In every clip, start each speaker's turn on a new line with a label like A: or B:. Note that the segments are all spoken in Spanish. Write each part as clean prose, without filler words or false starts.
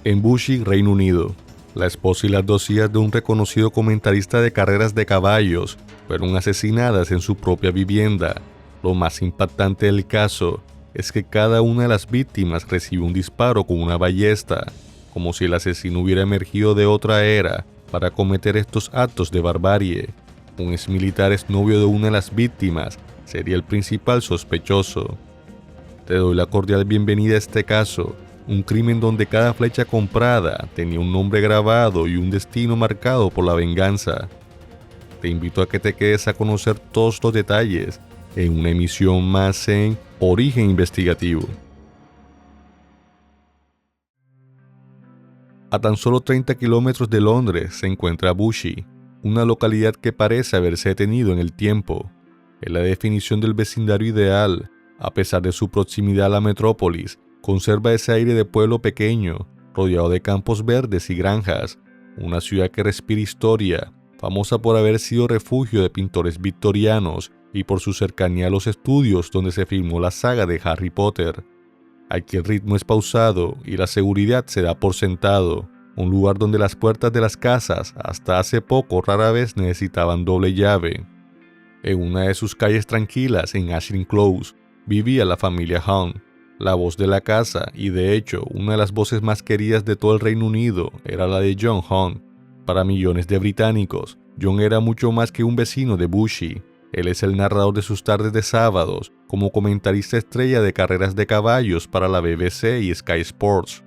A: En Bushey, Reino Unido, la esposa y las 2 hijas de un reconocido comentarista de carreras de caballos fueron asesinadas en su propia vivienda. Lo más impactante del caso es que cada una de las víctimas recibió un disparo con una ballesta, como si el asesino hubiera emergido de otra era para cometer estos actos de barbarie. Un exmilitar exnovio de una de las víctimas sería el principal sospechoso. Te doy la cordial bienvenida a este caso, un crimen donde cada flecha comprada tenía un nombre grabado y un destino marcado por la venganza. Te invito a que te quedes a conocer todos los detalles en una emisión más en Origen Investigativo. A tan solo 30 kilómetros de Londres se encuentra Bushey, una localidad que parece haberse detenido en el tiempo. Es la definición del vecindario ideal. A pesar de su proximidad a la metrópolis, conserva ese aire de pueblo pequeño, rodeado de campos verdes y granjas. Una ciudad que respira historia, famosa por haber sido refugio de pintores victorianos y por su cercanía a los estudios donde se filmó la saga de Harry Potter. Aquí el ritmo es pausado y la seguridad se da por sentado, un lugar donde las puertas de las casas hasta hace poco rara vez necesitaban doble llave. En una de sus calles tranquilas en Ashling Close vivía la familia Hunt, la voz de la casa, y de hecho una de las voces más queridas de todo el Reino Unido era la de John Hunt. Para millones de británicos, John era mucho más que un vecino de Bushey. Él es el narrador de sus tardes de sábados, como comentarista estrella de carreras de caballos para la BBC y Sky Sports.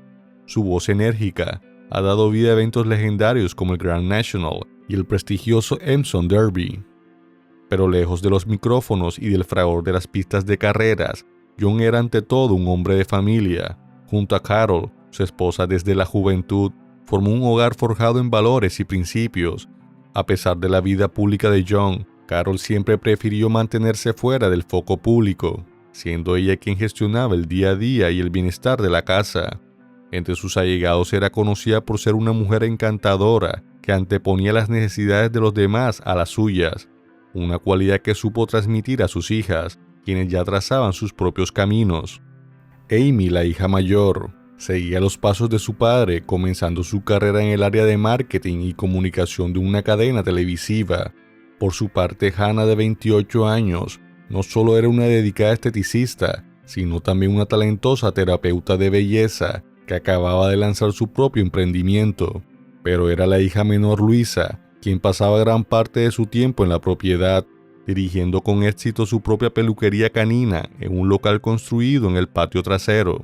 A: Su voz enérgica ha dado vida a eventos legendarios como el Grand National y el prestigioso Epsom Derby. Pero lejos de los micrófonos y del fragor de las pistas de carreras, John era ante todo un hombre de familia. Junto a Carol, su esposa desde la juventud, formó un hogar forjado en valores y principios. A pesar de la vida pública de John, Carol siempre prefirió mantenerse fuera del foco público, siendo ella quien gestionaba el día a día y el bienestar de la casa. Entre sus allegados era conocida por ser una mujer encantadora que anteponía las necesidades de los demás a las suyas, una cualidad que supo transmitir a sus hijas, quienes ya trazaban sus propios caminos. Amy, la hija mayor, seguía los pasos de su padre, comenzando su carrera en el área de marketing y comunicación de una cadena televisiva. Por su parte, Hannah, de 28 años, no solo era una dedicada esteticista, sino también una talentosa terapeuta de belleza que acababa de lanzar su propio emprendimiento. Pero era la hija menor, Luisa, quien pasaba gran parte de su tiempo en la propiedad, dirigiendo con éxito su propia peluquería canina en un local construido en el patio trasero.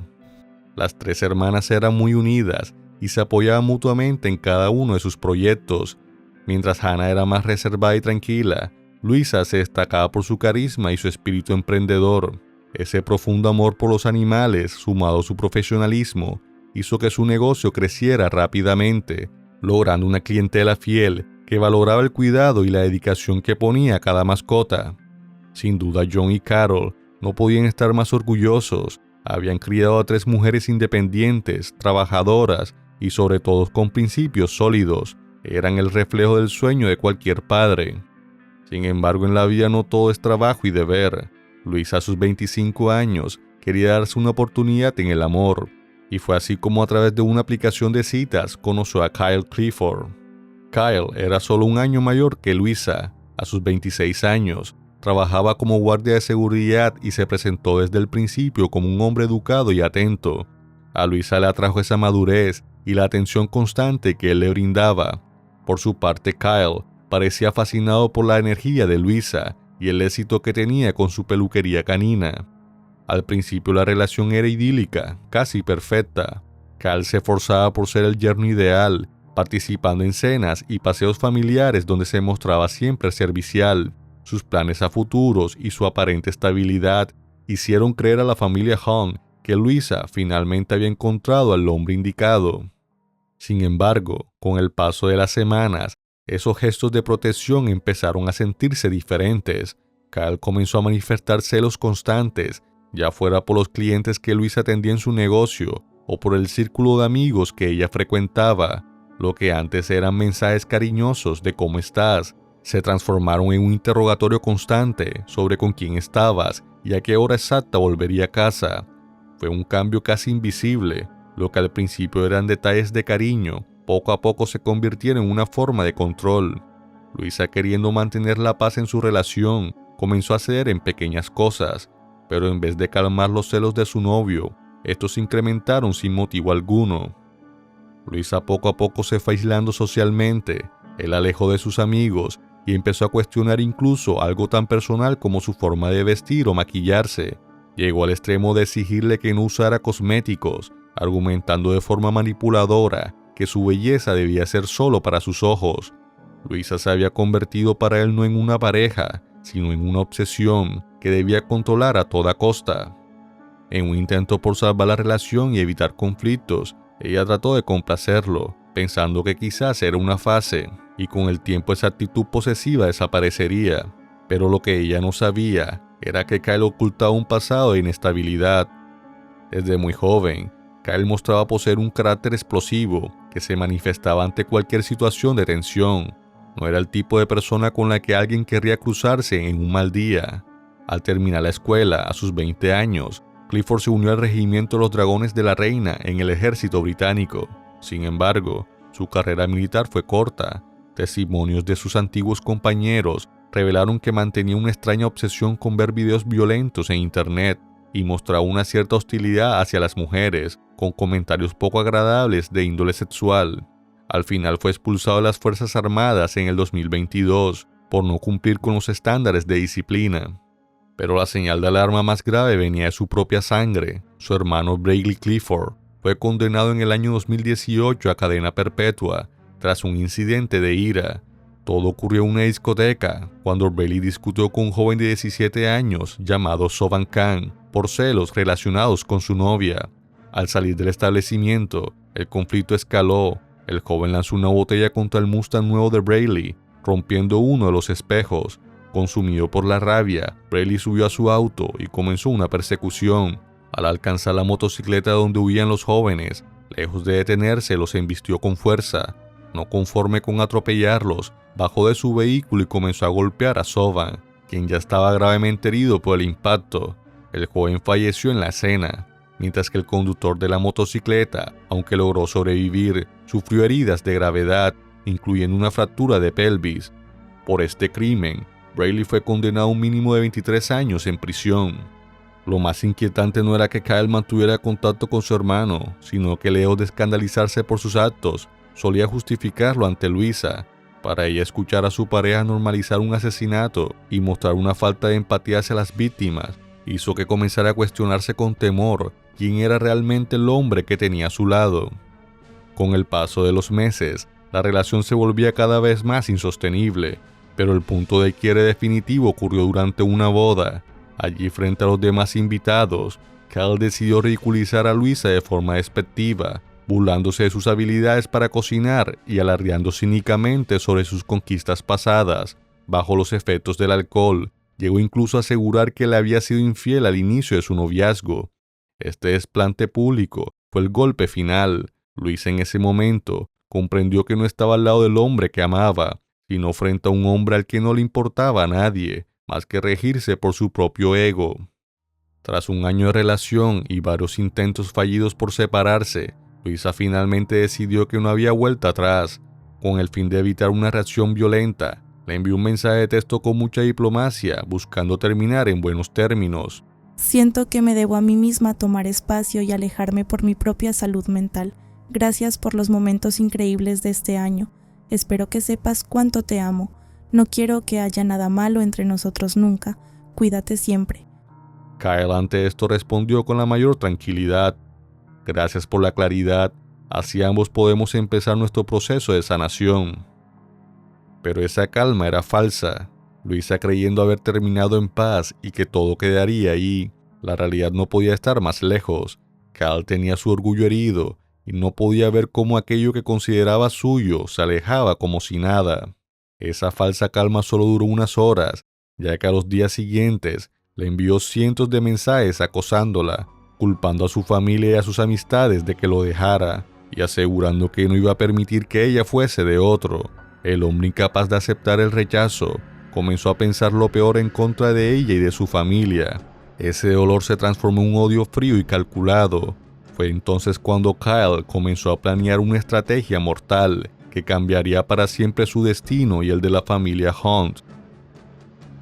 A: Las 3 hermanas eran muy unidas y se apoyaban mutuamente en cada uno de sus proyectos. Mientras Hannah era más reservada y tranquila, Luisa se destacaba por su carisma y su espíritu emprendedor. Ese profundo amor por los animales, sumado a su profesionalismo, hizo que su negocio creciera rápidamente, logrando una clientela fiel que valoraba el cuidado y la dedicación que ponía a cada mascota. Sin duda, John y Carol no podían estar más orgullosos. Habían criado a 3 mujeres independientes, trabajadoras y sobre todo con principios sólidos. Eran el reflejo del sueño de cualquier padre. Sin embargo, en la vida no todo es trabajo y deber. Luisa, a sus 25 años, quería darse una oportunidad en el amor, y fue así como a través de una aplicación de citas conoció a Kyle Clifford. Kyle era solo un año mayor que Luisa. A sus 26 años, trabajaba como guardia de seguridad y se presentó desde el principio como un hombre educado y atento. A Luisa le atrajo esa madurez y la atención constante que él le brindaba. Por su parte, Kyle parecía fascinado por la energía de Luisa y el éxito que tenía con su peluquería canina. Al principio la relación era idílica, casi perfecta. Kyle se esforzaba por ser el yerno ideal, participando en cenas y paseos familiares donde se mostraba siempre servicial. Sus planes a futuros y su aparente estabilidad hicieron creer a la familia Hunt que Luisa finalmente había encontrado al hombre indicado. Sin embargo, con el paso de las semanas, esos gestos de protección empezaron a sentirse diferentes. Kyle comenzó a manifestar celos constantes, ya fuera por los clientes que Luisa atendía en su negocio o por el círculo de amigos que ella frecuentaba. Lo que antes eran mensajes cariñosos de ¿cómo estás?, se transformaron en un interrogatorio constante sobre con quién estabas y a qué hora exacta volvería a casa. Fue un cambio casi invisible, Lo que al principio eran detalles de cariño, poco a poco se convirtieron en una forma de control. Luisa, queriendo mantener la paz en su relación, comenzó a ceder en pequeñas cosas, pero en vez de calmar los celos de su novio, estos se incrementaron sin motivo alguno. Luisa poco a poco se fue aislando socialmente, él alejó de sus amigos y empezó a cuestionar incluso algo tan personal como su forma de vestir o maquillarse. Llegó al extremo de exigirle que no usara cosméticos, argumentando de forma manipuladora que su belleza debía ser solo para sus ojos. Luisa se había convertido para él no en una pareja, sino en una obsesión que debía controlar a toda costa. En un intento por salvar la relación y evitar conflictos, ella trató de complacerlo, pensando que quizás era una fase, y con el tiempo esa actitud posesiva desaparecería. Pero lo que ella no sabía era que Kyle ocultaba un pasado de inestabilidad. Desde muy joven, Kyle mostraba poseer un carácter explosivo que se manifestaba ante cualquier situación de tensión. No era el tipo de persona con la que alguien querría cruzarse en un mal día. Al terminar la escuela, a sus 20 años, Clifford se unió al regimiento de los Dragones de la Reina en el ejército británico. Sin embargo, su carrera militar fue corta. Testimonios de sus antiguos compañeros revelaron que mantenía una extraña obsesión con ver videos violentos en internet y mostraba una cierta hostilidad hacia las mujeres, con comentarios poco agradables de índole sexual. Al final fue expulsado de las Fuerzas Armadas en el 2022 por no cumplir con los estándares de disciplina. Pero la señal de alarma más grave venía de su propia sangre. Su hermano Bradley Clifford fue condenado en el año 2018 a cadena perpetua tras un incidente de ira. Todo ocurrió en una discoteca cuando Bradley discutió con un joven de 17 años llamado Soban Khan por celos relacionados con su novia. Al salir del establecimiento, el conflicto escaló. El joven lanzó una botella contra el Mustang nuevo de Bradley, rompiendo uno de los espejos. Consumido por la rabia, Bradley subió a su auto y comenzó una persecución. Al alcanzar la motocicleta donde huían los jóvenes, lejos de detenerse, los embistió con fuerza. No conforme con atropellarlos, bajó de su vehículo y comenzó a golpear a Soban, quien ya estaba gravemente herido por el impacto. El joven falleció en la escena, mientras que el conductor de la motocicleta, aunque logró sobrevivir, sufrió heridas de gravedad, incluyendo una fractura de pelvis. Por este crimen, Bradley fue condenado a un mínimo de 23 años en prisión. Lo más inquietante no era que Kyle mantuviera contacto con su hermano, sino que lejos de escandalizarse por sus actos, solía justificarlo ante Luisa. Para ella, escuchar a su pareja normalizar un asesinato y mostrar una falta de empatía hacia las víctimas hizo que comenzara a cuestionarse con temor quién era realmente el hombre que tenía a su lado. Con el paso de los meses, la relación se volvía cada vez más insostenible, pero el punto de quiebre definitivo ocurrió durante una boda. Allí, frente a los demás invitados, Kyle decidió ridiculizar a Luisa de forma despectiva, burlándose de sus habilidades para cocinar y alardeando cínicamente sobre sus conquistas pasadas. Bajo los efectos del alcohol, llegó incluso a asegurar que le había sido infiel al inicio de su noviazgo. Este desplante público fue el golpe final. Luisa en ese momento comprendió que no estaba al lado del hombre que amaba, sino frente a un hombre al que no le importaba a nadie, más que regirse por su propio ego. Tras un año de relación y varios intentos fallidos por separarse, Luisa finalmente decidió que no había vuelta atrás. Con el fin de evitar una reacción violenta, le envió un mensaje de texto con mucha diplomacia, buscando terminar en buenos términos.
B: Siento que me debo a mí misma tomar espacio y alejarme por mi propia salud mental. Gracias por los momentos increíbles de este año. Espero que sepas cuánto te amo. No quiero que haya nada malo entre nosotros nunca. Cuídate siempre.
A: Kyle ante esto respondió con la mayor tranquilidad. Gracias por la claridad. Así ambos podemos empezar nuestro proceso de sanación. Pero esa calma era falsa. Luisa, creyendo haber terminado en paz y que todo quedaría ahí, la realidad no podía estar más lejos. Kyle tenía su orgullo herido y no podía ver cómo aquello que consideraba suyo se alejaba como si nada. Esa falsa calma solo duró unas horas, ya que a los días siguientes le envió cientos de mensajes acosándola, culpando a su familia y a sus amistades de que lo dejara, y asegurando que no iba a permitir que ella fuese de otro. El hombre, incapaz de aceptar el rechazo, comenzó a pensar lo peor en contra de ella y de su familia. Ese dolor se transformó en un odio frío y calculado. Fue entonces cuando Kyle comenzó a planear una estrategia mortal que cambiaría para siempre su destino y el de la familia Hunt.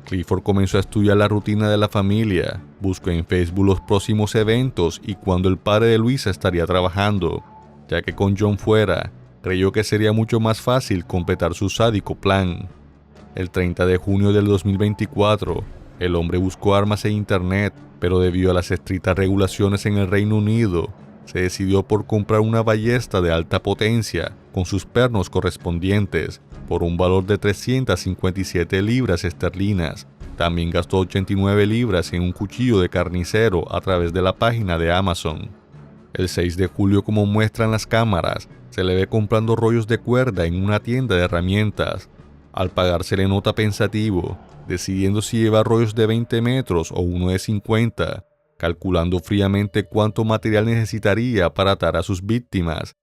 A: Clifford comenzó a estudiar la rutina de la familia, buscó en Facebook los próximos eventos y cuándo el padre de Luisa estaría trabajando, ya que con John fuera, creyó que sería mucho más fácil completar su sádico plan. El 30 de junio del 2024, el hombre buscó armas en internet, pero debido a las estrictas regulaciones en el Reino Unido, se decidió por comprar una ballesta de alta potencia con sus pernos correspondientes por un valor de 357 libras esterlinas. También gastó 89 libras en un cuchillo de carnicero a través de la página de Amazon. El 6 de julio, como muestran las cámaras, se le ve comprando rollos de cuerda en una tienda de herramientas. Al pagar se le nota pensativo, decidiendo si lleva rollos de 20 metros o uno de 50, calculando fríamente cuánto material necesitaría para atar a sus víctimas.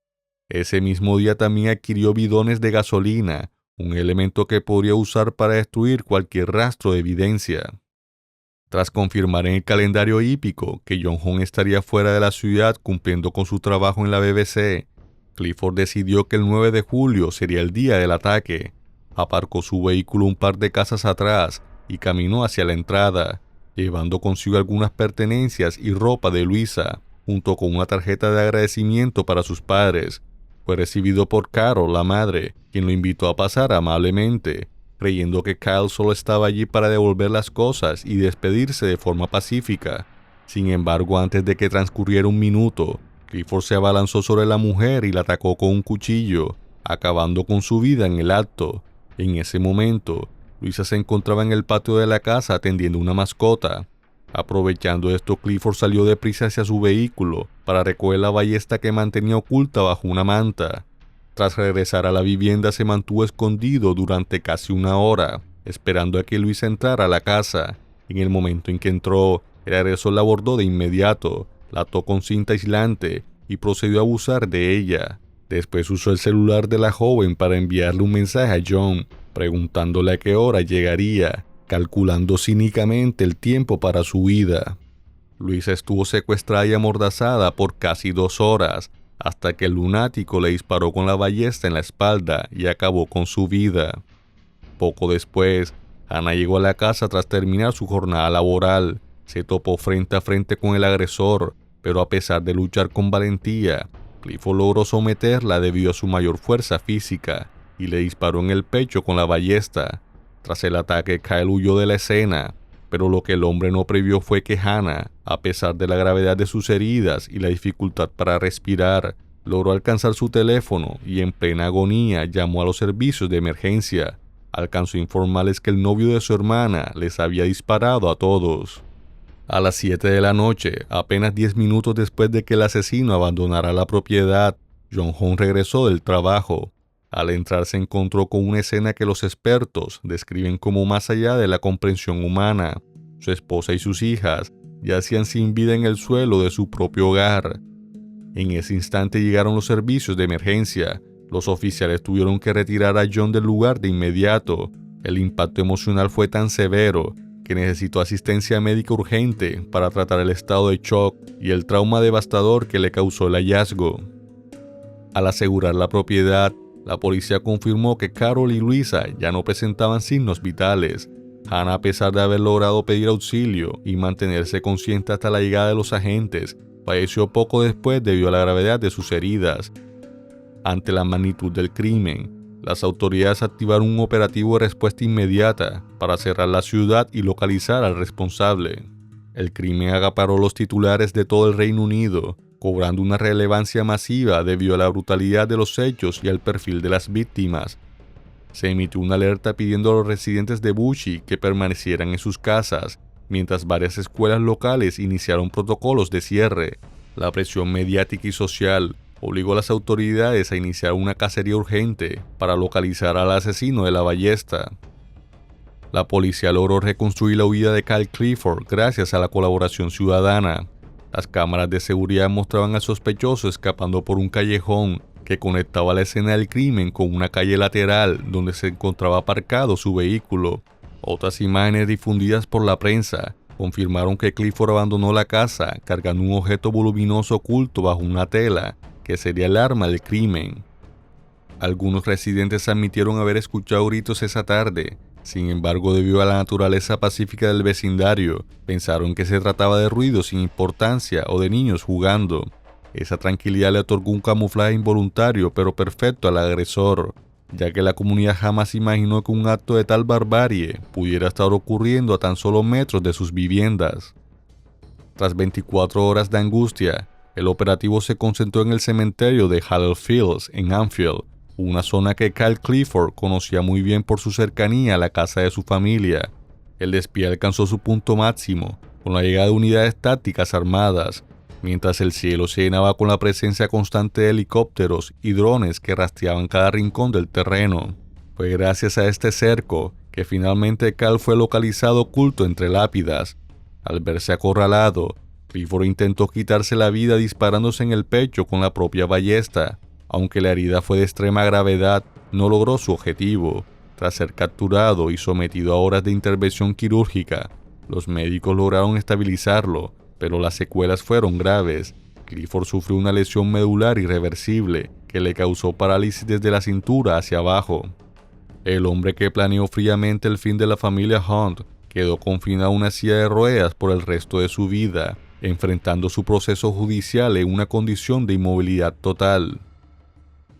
A: Ese mismo día también adquirió bidones de gasolina, un elemento que podría usar para destruir cualquier rastro de evidencia. Tras confirmar en el calendario hípico que John Hunt estaría fuera de la ciudad cumpliendo con su trabajo en la BBC, Clifford decidió que el 9 de julio sería el día del ataque. Aparcó su vehículo un par de casas atrás y caminó hacia la entrada, llevando consigo algunas pertenencias y ropa de Luisa, junto con una tarjeta de agradecimiento para sus padres. Fue recibido por Carol, la madre, quien lo invitó a pasar amablemente, creyendo que Kyle solo estaba allí para devolver las cosas y despedirse de forma pacífica. Sin embargo, antes de que transcurriera un minuto, Clifford se abalanzó sobre la mujer y la atacó con un cuchillo, acabando con su vida en el acto. En ese momento, Luisa se encontraba en el patio de la casa atendiendo una mascota. Aprovechando esto, Clifford salió deprisa hacia su vehículo para recoger la ballesta que mantenía oculta bajo una manta. Tras regresar a la vivienda, se mantuvo escondido durante casi una hora, esperando a que Luisa entrara a la casa. En el momento en que entró, el agresor la abordó de inmediato, la ató con cinta aislante y procedió a abusar de ella. Después usó el celular de la joven para enviarle un mensaje a John, preguntándole a qué hora llegaría, calculando cínicamente el tiempo para su huida. Luisa estuvo secuestrada y amordazada por casi 2 horas, hasta que el lunático le disparó con la ballesta en la espalda y acabó con su vida. Poco después, Hannah llegó a la casa tras terminar su jornada laboral. Se topó frente a frente con el agresor, pero a pesar de luchar con valentía, Clifford logró someterla debido a su mayor fuerza física y le disparó en el pecho con la ballesta. Tras el ataque, Kyle huyó de la escena, pero lo que el hombre no previó fue que Hannah, a pesar de la gravedad de sus heridas y la dificultad para respirar, logró alcanzar su teléfono y en plena agonía llamó a los servicios de emergencia. Alcanzó a informarles que el novio de su hermana les había disparado a todos. A las 7 de la noche, apenas 10 minutos después de que el asesino abandonara la propiedad, John Hunt regresó del trabajo. Al entrar se encontró con una escena que los expertos describen como más allá de la comprensión humana. Su esposa y sus hijas yacían sin vida en el suelo de su propio hogar. En ese instante llegaron los servicios de emergencia. Los oficiales tuvieron que retirar a John del lugar de inmediato. El impacto emocional fue tan severo que necesitó asistencia médica urgente para tratar el estado de shock y el trauma devastador que le causó el hallazgo. Al asegurar la propiedad, la policía confirmó que Carol y Luisa ya no presentaban signos vitales. Hannah, a pesar de haber logrado pedir auxilio y mantenerse consciente hasta la llegada de los agentes, falleció poco después debido a la gravedad de sus heridas. Ante la magnitud del crimen, las autoridades activaron un operativo de respuesta inmediata para cerrar la ciudad y localizar al responsable. El crimen acaparó los titulares de todo el Reino Unido, cobrando una relevancia masiva debido a la brutalidad de los hechos y al perfil de las víctimas. Se emitió una alerta pidiendo a los residentes de Bushey que permanecieran en sus casas, mientras varias escuelas locales iniciaron protocolos de cierre. La presión mediática y social obligó a las autoridades a iniciar una cacería urgente para localizar al asesino de la ballesta. La policía logró reconstruir la huida de Kyle Clifford gracias a la colaboración ciudadana. Las cámaras de seguridad mostraban al sospechoso escapando por un callejón que conectaba la escena del crimen con una calle lateral donde se encontraba aparcado su vehículo. Otras imágenes difundidas por la prensa confirmaron que Clifford abandonó la casa cargando un objeto voluminoso oculto bajo una tela, que sería el arma del crimen. Algunos residentes admitieron haber escuchado gritos esa tarde. Sin embargo, debido a la naturaleza pacífica del vecindario, pensaron que se trataba de ruidos sin importancia o de niños jugando. Esa tranquilidad le otorgó un camuflaje involuntario pero perfecto al agresor, ya que la comunidad jamás imaginó que un acto de tal barbarie pudiera estar ocurriendo a tan solo metros de sus viviendas. Tras 24 horas de angustia, el operativo se concentró en el cementerio de Haller Fields en Anfield, una zona que Kyle Clifford conocía muy bien por su cercanía a la casa de su familia. El despido alcanzó su punto máximo con la llegada de unidades tácticas armadas, mientras el cielo se llenaba con la presencia constante de helicópteros y drones que rastreaban cada rincón del terreno. Fue gracias a este cerco que finalmente Kyle fue localizado oculto entre lápidas. Al verse acorralado, Clifford intentó quitarse la vida disparándose en el pecho con la propia ballesta. Aunque la herida fue de extrema gravedad, no logró su objetivo. Tras ser capturado y sometido a horas de intervención quirúrgica, los médicos lograron estabilizarlo, pero las secuelas fueron graves. Clifford sufrió una lesión medular irreversible que le causó parálisis desde la cintura hacia abajo. El hombre que planeó fríamente el fin de la familia Hunt quedó confinado a una silla de ruedas por el resto de su vida, enfrentando su proceso judicial en una condición de inmovilidad total.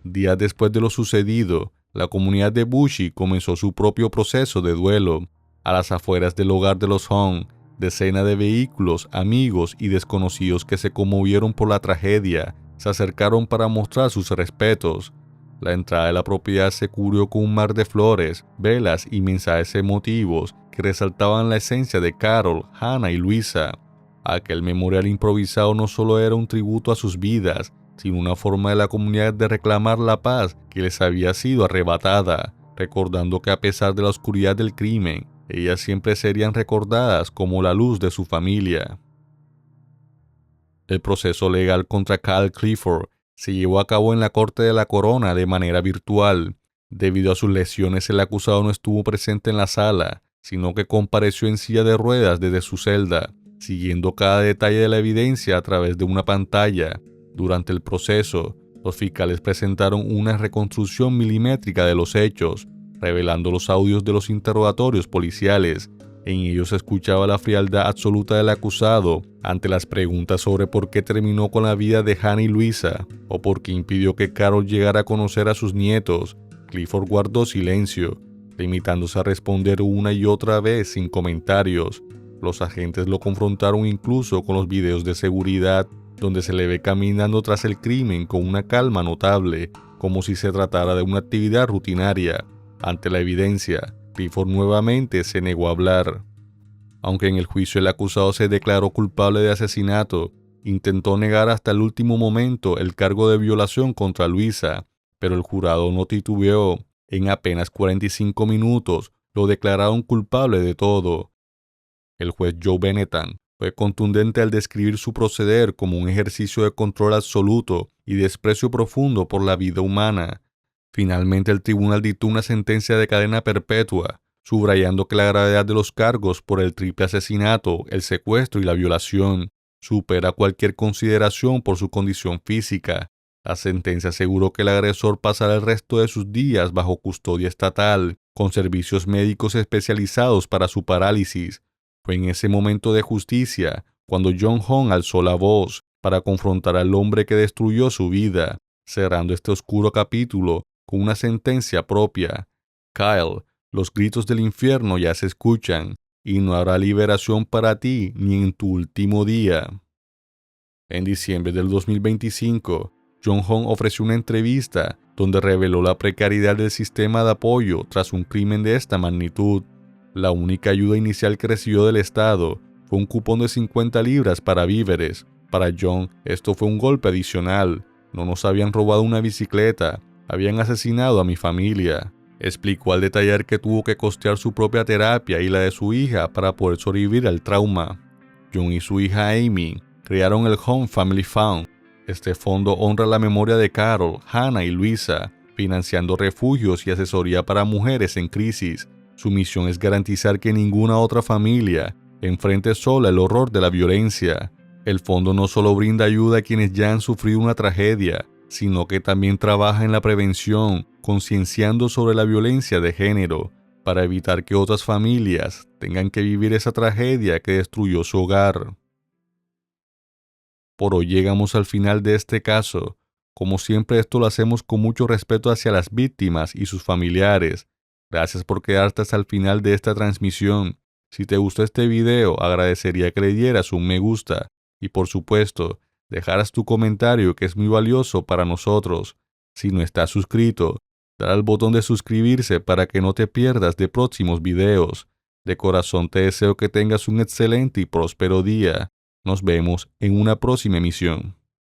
A: Días después de lo sucedido, la comunidad de Bushey comenzó su propio proceso de duelo. A las afueras del hogar de los Hunt, decenas de vehículos, amigos y desconocidos que se conmovieron por la tragedia se acercaron para mostrar sus respetos. La entrada de la propiedad se cubrió con un mar de flores, velas y mensajes emotivos que resaltaban la esencia de Carol, Hannah y Luisa. Aquel memorial improvisado no solo era un tributo a sus vidas, sino una forma de la comunidad de reclamar la paz que les había sido arrebatada, recordando que a pesar de la oscuridad del crimen, ellas siempre serían recordadas como la luz de su familia. El proceso legal contra Kyle Clifford se llevó a cabo en la Corte de la Corona de manera virtual. Debido a sus lesiones, el acusado no estuvo presente en la sala, sino que compareció en silla de ruedas desde su celda, siguiendo cada detalle de la evidencia a través de una pantalla. Durante el proceso, los fiscales presentaron una reconstrucción milimétrica de los hechos, revelando los audios de los interrogatorios policiales. En ellos se escuchaba la frialdad absoluta del acusado ante las preguntas sobre por qué terminó con la vida de Hannah y Luisa, o por qué impidió que Carol llegara a conocer a sus nietos. Clifford guardó silencio, limitándose a responder una y otra vez sin comentarios. Los agentes lo confrontaron incluso con los videos de seguridad, donde se le ve caminando tras el crimen con una calma notable, como si se tratara de una actividad rutinaria. Ante la evidencia, Clifford nuevamente se negó a hablar. Aunque en el juicio el acusado se declaró culpable de asesinato, intentó negar hasta el último momento el cargo de violación contra Luisa, pero el jurado no titubeó. En apenas 45 minutos lo declararon culpable de todo. El juez Joe Benetton fue contundente al describir su proceder como un ejercicio de control absoluto y desprecio profundo por la vida humana. Finalmente el tribunal dictó una sentencia de cadena perpetua, subrayando que la gravedad de los cargos por el triple asesinato, el secuestro y la violación supera cualquier consideración por su condición física. La sentencia aseguró que el agresor pasará el resto de sus días bajo custodia estatal, con servicios médicos especializados para su parálisis. Fue en ese momento de justicia cuando John Hunt alzó la voz para confrontar al hombre que destruyó su vida, cerrando este oscuro capítulo con una sentencia propia. Kyle, los gritos del infierno ya se escuchan, y no habrá liberación para ti ni en tu último día. En diciembre del 2025, John Hunt ofreció una entrevista donde reveló la precariedad del sistema de apoyo tras un crimen de esta magnitud. La única ayuda inicial que recibió del Estado fue un cupón de 50 libras para víveres. Para John, esto fue un golpe adicional. No nos habían robado una bicicleta, habían asesinado a mi familia. Explicó al detallar que tuvo que costear su propia terapia y la de su hija para poder sobrevivir al trauma. John y su hija Amy crearon el Hunt Family Fund. Este fondo honra la memoria de Carol, Hannah y Luisa, financiando refugios y asesoría para mujeres en crisis. Su misión es garantizar que ninguna otra familia enfrente sola el horror de la violencia. El fondo no solo brinda ayuda a quienes ya han sufrido una tragedia, sino que también trabaja en la prevención, concienciando sobre la violencia de género, para evitar que otras familias tengan que vivir esa tragedia que destruyó su hogar. Por hoy llegamos al final de este caso. Como siempre, esto lo hacemos con mucho respeto hacia las víctimas y sus familiares. Gracias por quedarte hasta el final de esta transmisión. Si te gustó este video, agradecería que le dieras un me gusta y, por supuesto, dejaras tu comentario, que es muy valioso para nosotros. Si no estás suscrito, dale al botón de suscribirse para que no te pierdas de próximos videos. De corazón te deseo que tengas un excelente y próspero día. Nos vemos en una próxima emisión.